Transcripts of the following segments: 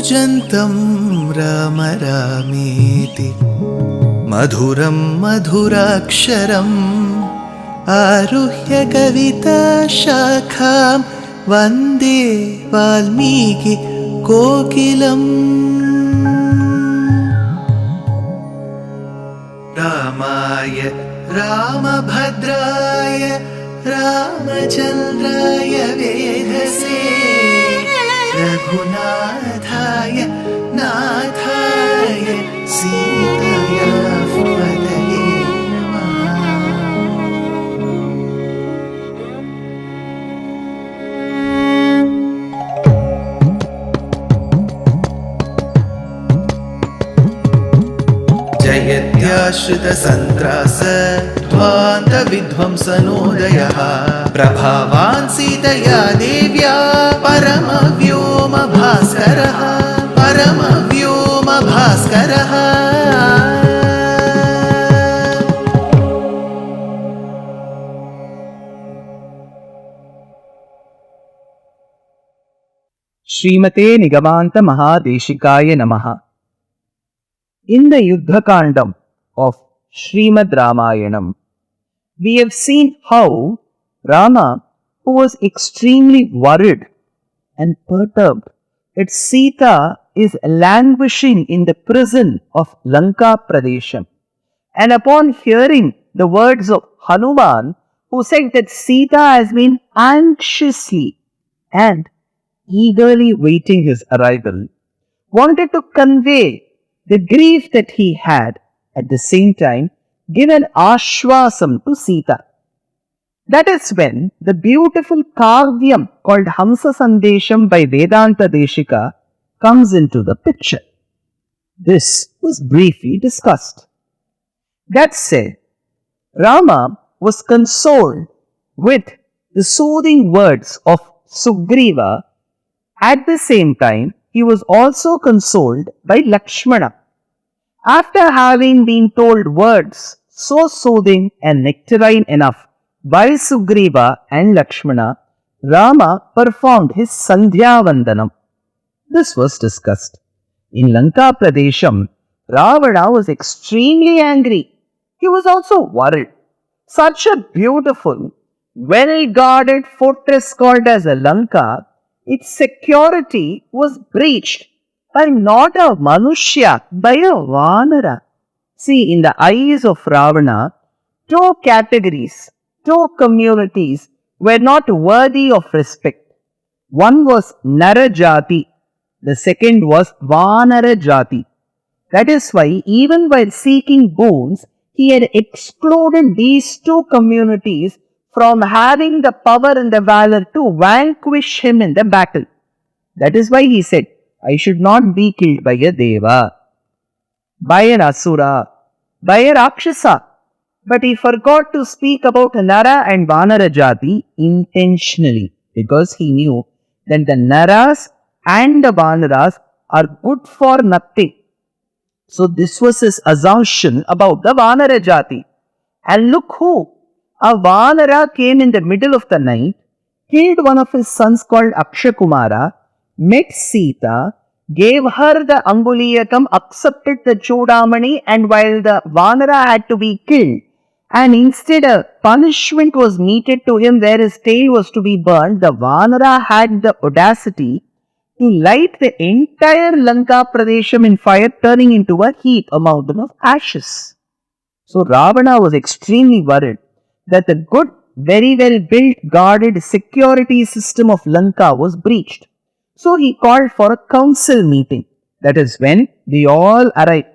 कूजन्तं राम रामेति मधुरं मधुराक्षरम् आरुह्य कविताशाखां वन्दे वाल्मीकि कोकिलम्। रामाय रामभद्राय रामचन्द्राय वेधसे रघुनाथाय नाथाय सीताया पतये नमः। जयत्याश्रितसन्त्रास ध्वान्तविध्वंसनोदयः प्रभावान् सीतया देव्या परमव्योमभास्करः परमव्योमभास्करः। श्रीमते निगमान्त महादेशिकाय नमः। In the Yuddha Kanda of Srimad Ramayanam, we have seen how Rama, who was extremely worried and perturbed that Seetā is languishing in the prison of Lanka Pradesham, and upon hearing the words of Hanuman, who said that Seetā has been anxiously and eagerly waiting his arrival, wanted to convey the grief that he had, at the same time give an ashvasam to Seetā. That is when the beautiful kavyam called Hamsa Sandesham by Vedanta Deshika comes into the picture. This was briefly discussed. That said, Rama was consoled with the soothing words of Sugriva. At the same time, he was also consoled by Lakshmana. After having been told words so soothing and nectarine enough by Sugriva and Lakshmana, Rama performed his Sandhya Vandanam. This was discussed. In Lanka Pradesham, Ravana was extremely angry. He was also worried. Such a beautiful, well-guarded fortress called as a Lanka, its security was breached by not a Manushya, by a Vanara. See, in the eyes of Ravana, two categories, two communities were not worthy of respect. One was Narajati, the second was Vanarajati. That is why, even while seeking boons, he had excluded these two communities from having the power and the valor to vanquish him in the battle. That is why he said, I should not be killed by a Deva, by an Asura, by a Rakshasa. But he forgot to speak about Nara and Vanara Jati intentionally, because he knew that the Naras and the Vanaras are good for nothing. So this was his assumption about the Vanara Jati. And look who! A Vanara came in the middle of the night, killed one of his sons called Akshakumara, met Seetā, gave her the Anguliyakam, accepted the Chudamani, and while the Vanara had to be killed, and instead a punishment was meted to him where his tail was to be burned, the Vanara had the audacity to light the entire Lanka Pradesham in fire, turning into a heap, a mountain of ashes. So Ravana was extremely worried that the good, very well built, guarded security system of Lanka was breached. So he called for a council meeting. That is when they all arrived.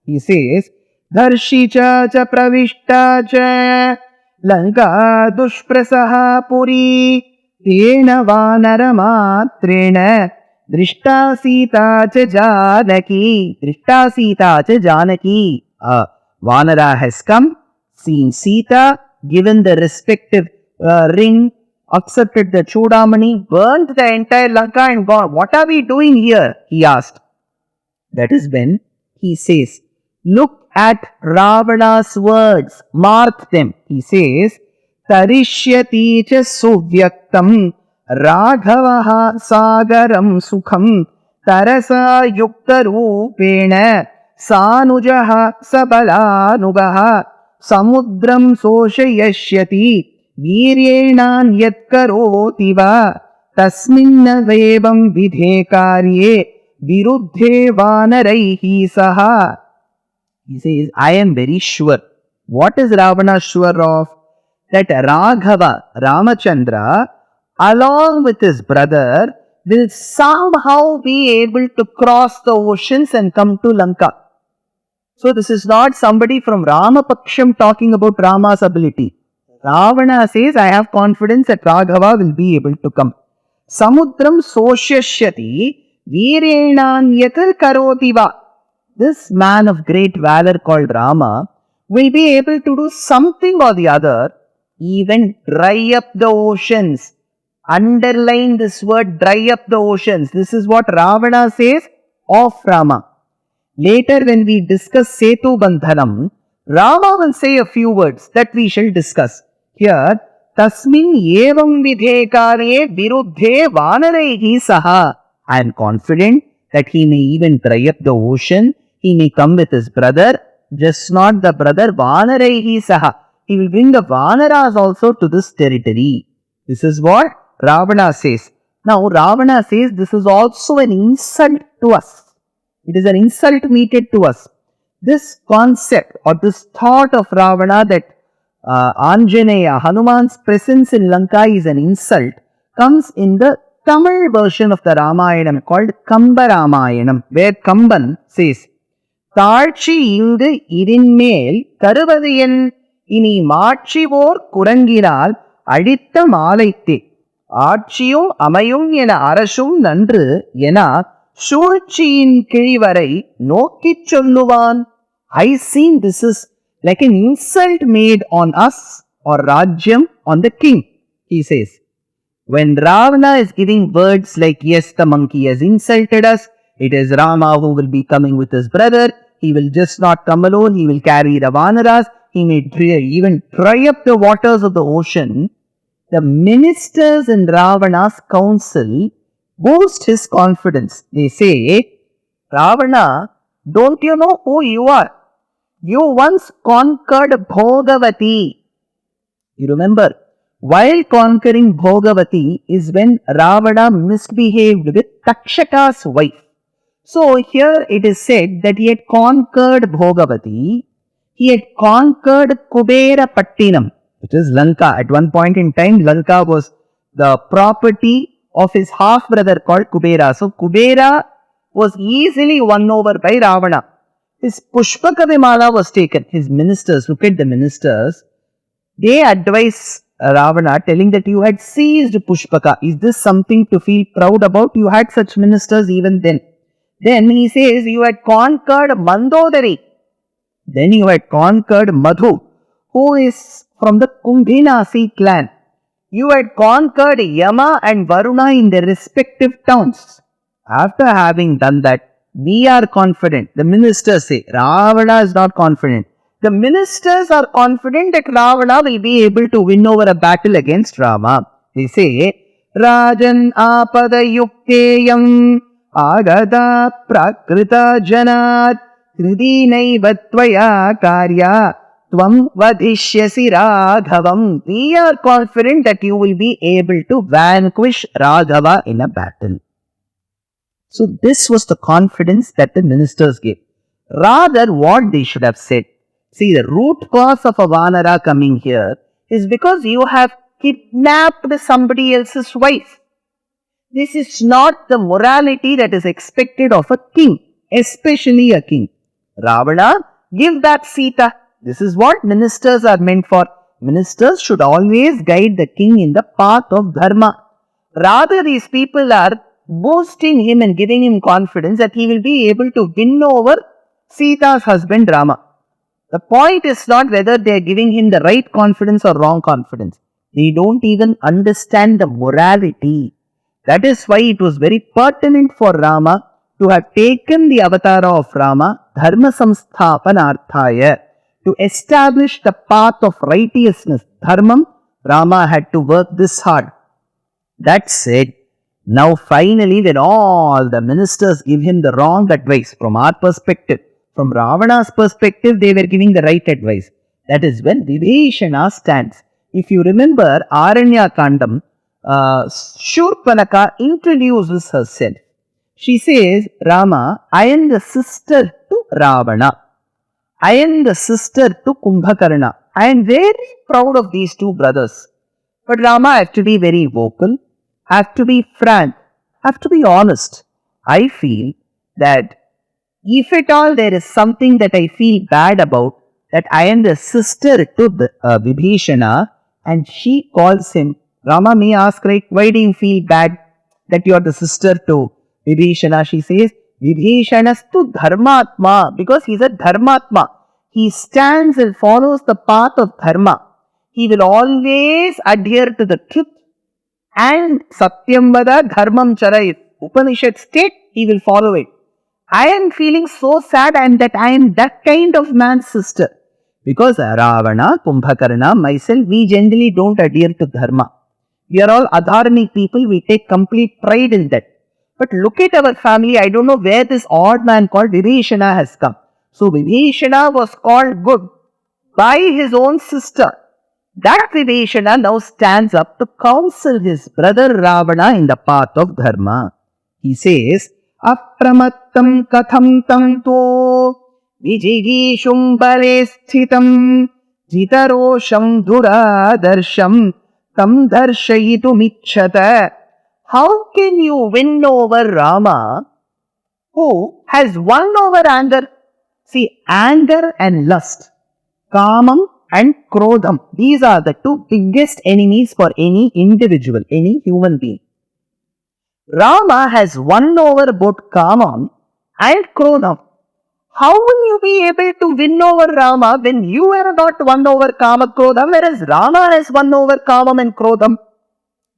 He says, Dharshicha cha pravishta cha Lanka dushprasaha puri tena vanara matrena drishta Seetā cha janaki. Drishta Seetā cha janaki. Vanara has come, seen Seetā, given the respective ring, accepted the Chudamani, burnt the entire Lanka and gone. What are we doing here? He asked. That is when he says, look at Ravana's words, mark them. He says, Tarishyati cha suvyaktam Raghavaha sagaram sukham Tarasa yukta rupena sanujaha sabalanugaha samudram soshayashyati viryenan yatkaroti va tasminna vevam vidhe karye viruddhe vanaraihi saha. He says, I am very sure. What is Ravana sure of? That Raghava, Ramachandra, along with his brother, will somehow be able to cross the oceans and come to Lanka. So this is not somebody from Rama Paksham talking about Rama's ability. Ravana says, I have confidence that Raghava will be able to come. Samudram soshashyati viryenanyatar karotiva. This man of great valor called Rama will be able to do something or the other, even dry up the oceans. Underline this word, dry up the oceans. This is what Ravana says of Rama. Later when we discuss Setu Bandhanam, Rama will say a few words that we shall discuss. Here, Tasmin evam vidhe karye viruddhe vanarehi saha. I am confident that he may even dry up the ocean. He may come with his brother, just not the brother Vanarehi saha. He will bring the Vanaras also to this territory. This is what Ravana says. Now Ravana says this is also an insult to us. It is an insult meted to us. This concept or this thought of Ravana that Anjaneya, Hanuman's presence in Lanka is an insult, comes in the Tamil version of the Ramayana called Kamba Ramayanam, where Kamban says, தாழ்ச்சி இங்கு இதின்மேல் தருவதையன் இனி மாட்சிவோர் குரங்கினால் அழித்த மாலைத்தே ஆட்சியும் அமையும் என அரசும் நன்று என சூழ்ச்சியின் கிழிவரை நோக்கிச் சொல்லுவான். I see this is like an insult made on us or Rajyam on the king, he says. When Ravana is giving words like, yes, the monkey has insulted us, it is Rama who will be coming with his brother, he will just not come alone, he will carry the Vanaras, he may even dry up the waters of the ocean. The ministers in Ravana's council boost his confidence. They say, Ravana, don't you know who you are? You once conquered Bhogavati. You remember, while conquering Bhogavati is when Ravana misbehaved with Takshaka's wife. So here it is said that he had conquered Bhogavati, he had conquered Kubera Pattinam, which is Lanka. At one point in time, Lanka was the property of his half-brother called Kubera. So Kubera was easily won over by Ravana. His Pushpaka Vimala was taken. His ministers, look at the ministers, they advise Ravana telling that you had seized Pushpaka. Is this something to feel proud about? You had such ministers even then. Then he says you had conquered Mandodari. Then you had conquered Madhu, who is from the Kumbhinasi clan. You had conquered Yama and Varuna in their respective towns. After having done that, we are confident. The ministers say, Ravana is not confident. The ministers are confident that Ravana will be able to win over a battle against Rama. They say, Rajan apada yukteyam agada prakrita janat hridinai vatvaya karya tvam vadishyasi raghavam. We are confident that you will be able to vanquish Raghava in a battle. So this was the confidence that the ministers gave. Rather, what they should have said. See, the root cause of a Vanara coming here is because you have kidnapped somebody else's wife. This is not the morality that is expected of a king, especially a king. Ravana, give back Seetā. This is what ministers are meant for. Ministers should always guide the king in the path of dharma. Rather, these people are boosting him and giving him confidence that he will be able to win over Seetha's husband Rama. The point is not whether they are giving him the right confidence or wrong confidence. They don't even understand the morality. That is why it was very pertinent for Rama to have taken the avatar of Rama, Dharma Samsthapanarthaya, to establish the path of righteousness. Dharmam, Rama had to work this hard. That said, Now finally, when all the ministers give him the wrong advice from our perspective, from Ravana's perspective, they were giving the right advice. That is when Vibhishana stands. If you remember Aranya Kandam, Shurpanaka introduces herself. She says, Rama, I am the sister to Ravana. I am the sister to Kumbhakarna. I am very proud of these two brothers. But Rama, I have to be very vocal. I have to be frank. I have to be honest. I feel that if at all there is something that I feel bad about, that I am the sister to Vibhishana, and she calls him, Rama may ask, right, why do you feel bad that you are the sister to Vibhishana? She says, Vibhishanastu dharmatma, because he is a dharmatma. He stands and follows the path of dharma. He will always adhere to the truth, and Satyam Vada Dharmam Charayit. Upanishad state, he will follow it. I am feeling so sad and that I am that kind of man's sister. Because Ravana, Kumbhakarna, myself, we generally don't adhere to dharma. We are all adharmic people, we take complete pride in that. But look at our family, I don't know where this odd man called Vibhishana has come. So Vibhishana was called good by his own sister. That Vibhishana now stands up to counsel his brother Ravana in the path of dharma. He says, Apramattam katham tanto vijigishum bale sthitam jitarosham duradarsham tam darshayitum icchata. How can you win over Rama who has won over anger? See, anger and lust, kamam and krodham, these are the two biggest enemies for any individual, any human being. Rama has won over both kamam and krodham. How will you be able to win over Rama when you are not won over kama krodham, whereas Rama has won over kamam and krodham?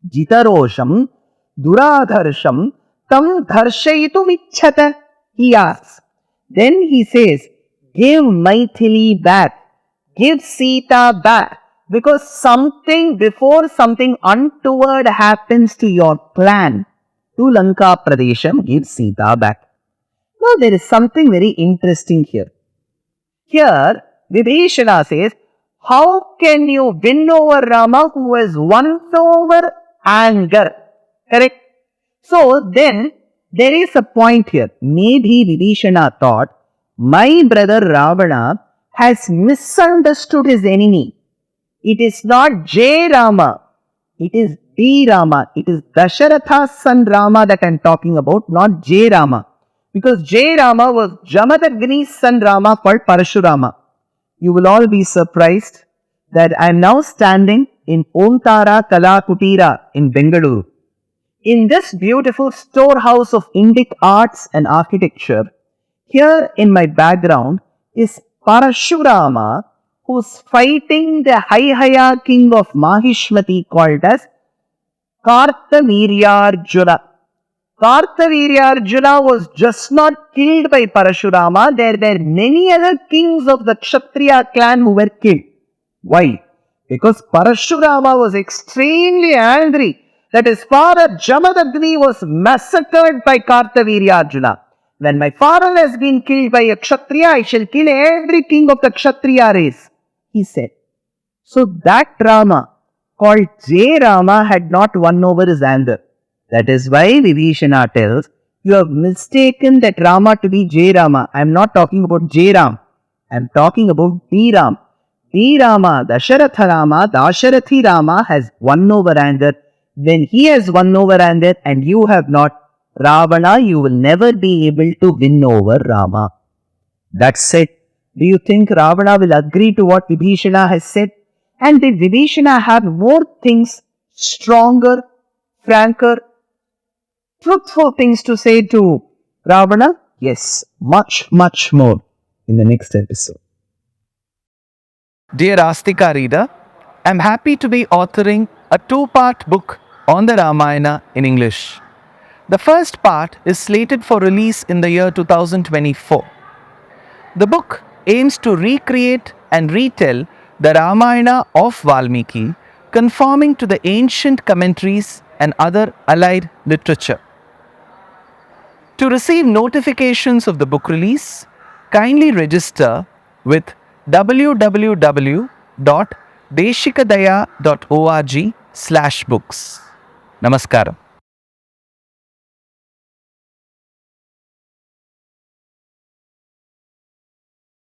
Jitarosham duradharsham tam dharshayitum icchata, he asks. Then he says, give Maithili back, give Seetā back, because before something untoward happens to your plan, to Lanka Pradesham, give Seetā back. Now there is something very interesting here. Here, Vibhishana says, how can you win over Rama who has won over anger? Correct? So then, there is a point here. Maybe Vibhishana thought, my brother Ravana has misunderstood his enemy. It is not J Rama, it is D Rama. It is Dasharatha's son Rama that I am talking about, not J Rama. Because J Rama was Jamadagni's son Rama called Parashurama. You will all be surprised that I am now standing in Omtara Kala Kutira in Bengaluru. In this beautiful storehouse of Indic arts and architecture, here in my background is Parashurama, who is fighting the Haihaya king of Mahishmati called as Kartavirya-Arjuna. Kartavirya-Arjuna was just not killed by Parashurama. There were many other kings of the Kshatriya clan who were killed. Why? Because Parashurama was extremely angry that his father Jamadagni was massacred by Kartavirya-Arjuna. When my father has been killed by a Kshatriya, I shall kill every king of the Kshatriya race, he said. So that Rama, called J Rama, had not won over his anger. That is why Vibhishana tells, you have mistaken that Rama to be J Rama. I am not talking about J Ram. I am talking about D Ram. D Rama, Dasharatha Rama, Dasharathi Rama has won over anger. When he has won over anger and you have not, Ravana, you will never be able to win over Rama. That's it. Do you think Ravana will agree to what Vibhishana has said? And did Vibhishana have more things, stronger, franker, truthful things to say to Ravana? Yes, much, much more in the next episode. Dear Astika reader, I am happy to be authoring a two-part book on the Ramayana in English. The first part is slated for release in the year 2024. The book aims to recreate and retell the Ramayana of Valmiki, conforming to the ancient commentaries and other allied literature. To receive notifications of the book release, kindly register with www.deshikadaya.org/books. Namaskaram.